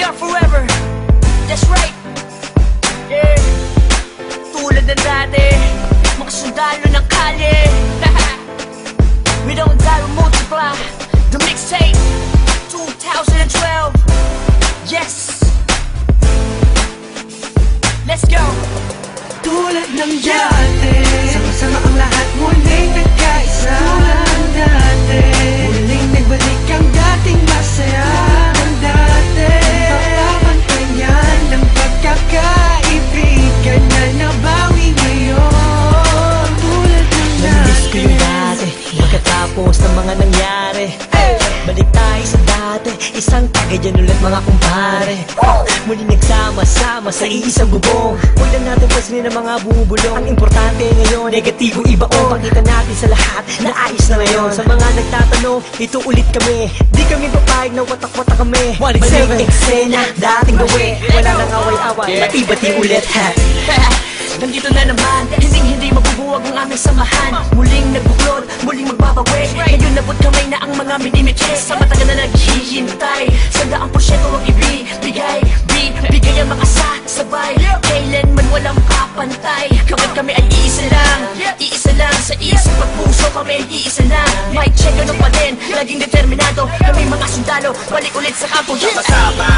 We are forever. That's right. Yeah. Tulad ng dati, mga sundalo ng kalye. We don't die, we multiply. The mixtape 2012. Yes. Let's go. Tulad ng dati, sama-sama ang lahat muling nagkaisa. Tulad ng dati, muling nagbalik ang dating masaya ng dati. Pagpapantayan ng pagkakaibigan na nabawi ngayon. Tulad ng dati. Namiss ko yung dati, pagkatapos ng mga nangyari. Balik tayo sa dati, isang tagayan ulit mga kumpare. Muli nagsama-sama sa iisang bubong. Huwag na natin pansinin ang mga bumubulong. Ang importante ngayon, negatibo ibaon. Pakita natin sa lahat na ayos na ngayon. Sa mga nagtatanong, ito ulit kami. Di kami papayag na watak-watak kami. Balik eksena, dating gawi. Wala nang away-away, bati-bati ulit ha. Nandito na naman, hindi mabubuwag ang aming samahan. Muling nagbuklod, muling magbabawi. Ngayon nabot kamay na ang mga minimiche. Sa matagal na naghihintay, 100% ang ibibigay. Bigay ang mga sabay, kailanman walang kapantay. Kapag kami ay iisa lang sa isip at puso kami ay iisa lang. Mic check, ano pa din, laging determinado. Kami mga sundalo, balik ulit sa kampo. Sama-sama,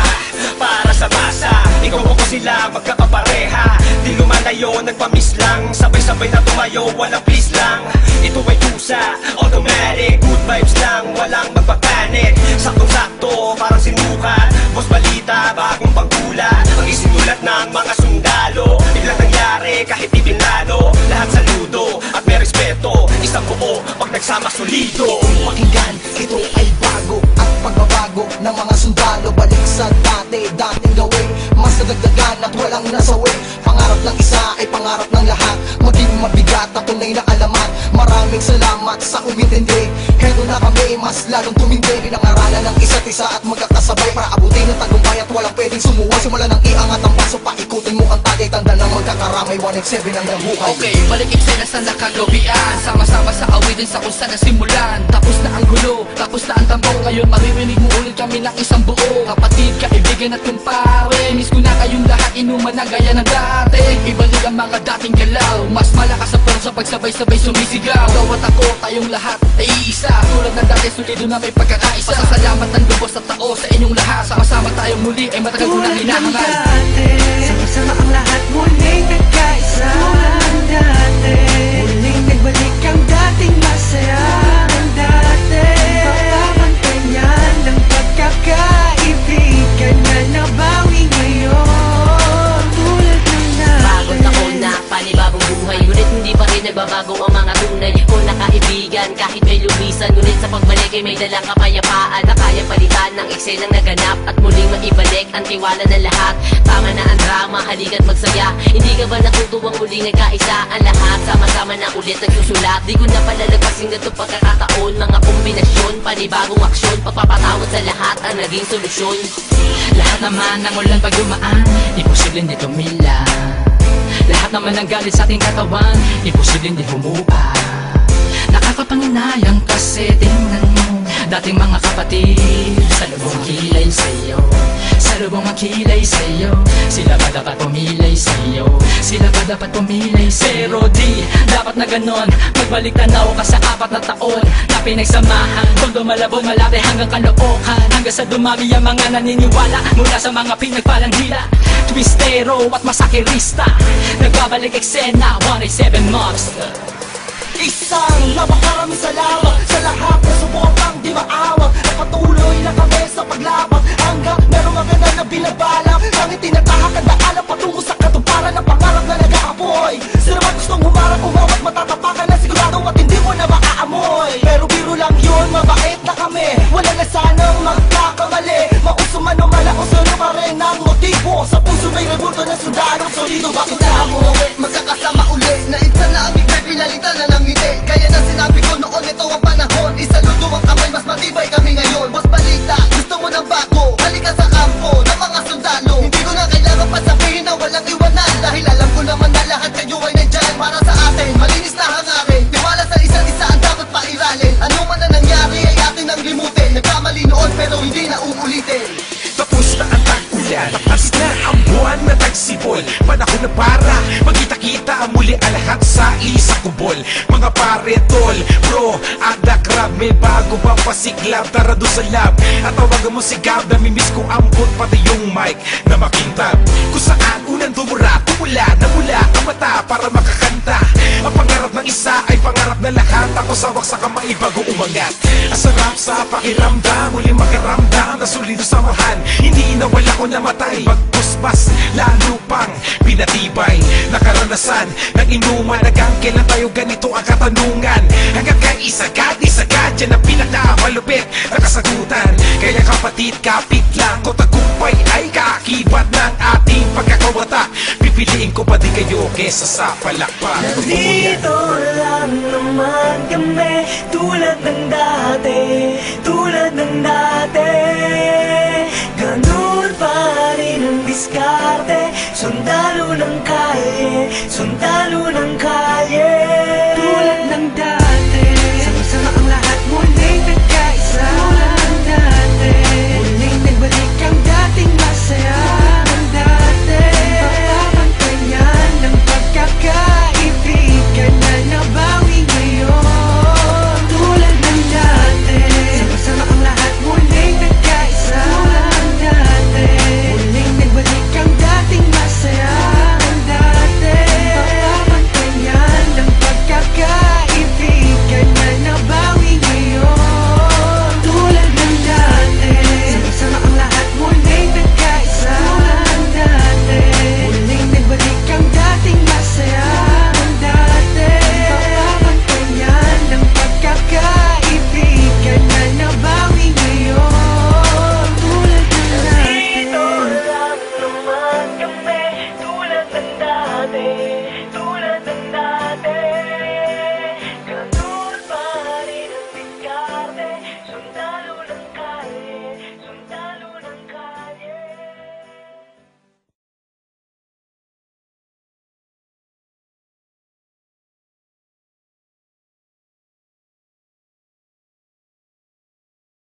para sa masa. Ikaw ako sila, magkakapareha. Di lumalayo, nagpamiss lang. Sabay-sabay na tumayo, walang please lang. Ito ay kusa, automatic. Good vibes lang, walang magpapanik. Saktong-sakto, parang sinukat. Boss balita, bagong pagkula. Ang isinulat ng mga sundalo. Biglang nangyari, kahit ibinado. Lahat saludo, at may respeto. Isang buo, pag nagsama solido. Pakinggan, ito ay bago. Ang pagbabago ng mga sundalo. Balik sa dating gawin. Mas nadagdagan at walang nasawi. Pangarap ng isa ay pangarap ng lahat. Maging mabigat at tunay na alamat. Maraming salamat sa umintindi. Hedo na kami, mas lalong tumindi. Pinangaralan ng isa't isa at magkakasabay para abutin ang tagumpay at walang pwedeng sumuway. Simula ng iangat ang paso, paikutin mo ang tagay. Tanda ng magkakaramay, 187 ang nabuhay. Okay, balik eksena sa nakagawian. Sama-sama sa awitin sa kung saan nasimulan. Tapos na ang gulo, tapos na ang tambong. Ngayon maririnig mo ulit kami ng isang buo. Kapatid, kaibigan at kumpare. Miss ko na kayong lahat, inuman na gaya ng dati. Ibalik ang mga dating galaw. Mas malakas sa sa pagsabay-sabay sumisigaw. Gawat ako, tayong lahat ay iisa. Tulad ng dati, solido na may pagkakaisa. Pasasalamat ng lubos at tao sa inyong lahat. Sama-sama tayong muli ay matagal ko nang hinahangal. Sama-sama ang lahat muling nagkaisa. Tulad ng dati, muling nagbalik ang dating masaya ng dati. Pagpapantayan ng pagkakaibigan na nabawi ngayon. Tulad ng dati. Bagong taon na, panibagong buhay. Ngunit hindi pa rin nagbabago ang mga tunay ko na kaibigan. Kahit may lumisan, ngunit sa pagbalik ay may dalang kapayapaan na kaya palitan ng eksenang naganap at muling maibalik ang tiwala ng lahat. Tama na ang drama, halika't magsaya. Hindi ka ba natutuwang muling nagkaisa ang lahat? Sama-sama na ulit nagsusulat. Di ko na palalagpasin na itong pagkakataon. Mga kombinasyon, panibagong aksyon. Pagpapatawad sa lahat ang naging solusyon. Lahat naman ng ulan pag dumaan, imposibleng di tumila. Lahat naman ng galit sa ating katawan, imposibleng di humupa. Nakakapanginayang kasi tingnan mo dating mga kapatid, sa lubong kilay sa'yo, sa lubong makilay sa'yo. Sila ba dapat pumilay sa'yo? Sila ba dapat pumilay sa'yo? Pero di dapat na ganon, magbalik tanaw ka sa 4 na taon na pinagsamahan. Kung dumalabog malaki hanggang Caloocan, hanggang sa dumami ang mga naniniwala mula sa mga pinagpalang dila, twistero at masakirista. Nagbabalik eksena, 187 Monster. Isang napakaraming salamat sa lahat na suportang di maawag. Napatuloy na kami sa paglabag hanggang merong maganda na binabalak. Ang itinatahak ang daanan patungo sa katuparan ng pangarap na nag-aapoy. Sino man gustong humarap, umawat, matatapakan na sigurado at hindi mo na maaamoy. Pero biro lang yun, mabait na kami. Wala na sanang magkakamali. Mauso man o malauso na pa rin ang motibo. Sa puso may rebulto na sundalo. Solido bakit na mo magkakasama uli na isa na aming may pinalitan na ng ngiti. Kaya na sinabi ko noon, ito ang panahon. Isaludo ang kamay, mas matibay kami ngayon. Boss balita, gusto mo ng bago, halika sa kampo ng mga sundalo. Hindi ko na kailangan pa sabihin na walang iwanan, dahil alam ko naman na lahat kayo ay nandyan para sa atin. Malinis na hangarin, tiwala sa isa't isa ang dapat pairalin. Ano man na nangyari ay atin ang limutin. Nagkamali noon pero hindi na uulitin. Tapos na ang tagpo ulan. Tapos na ang buwan na tagsibol, panahon na para magkita-kita muli ang lahat sa isang kubol. Mga pare, tol, bro, at the crab, may bago bang pasiklab? Tara doon sa lab at tawagan mo si Gab. Namimiss ko ambot pati yung mic na makintab. Kung saan unang tumula ang mata para makakanta. Ang pangarap ng isa ay pangarap na lahat. Ako sawak sa kamay bago umangat. Ang sarap sa pakiramdam, muli makaramdam na solido samahan. Hindi nawala ko namatay, pagpuspas lalo pang pinatibay. Nakaranasan ng inuman, hanggang kailan tayo ganito ang katanungan. Hanggang kay isagad yan ang pinakamalupit na kasagutan. Kaya kapatid, kapit lang ko, tagumpay ay kaakibat ng ating pagkakawata. Pipiliin ko pa di kayo kesa sa palakpak. Nandito lang naman kami, tulad ng dati, tulad ng dati. Ganun pa rin ang diskarte, sundalo ng kalye, sundalo ng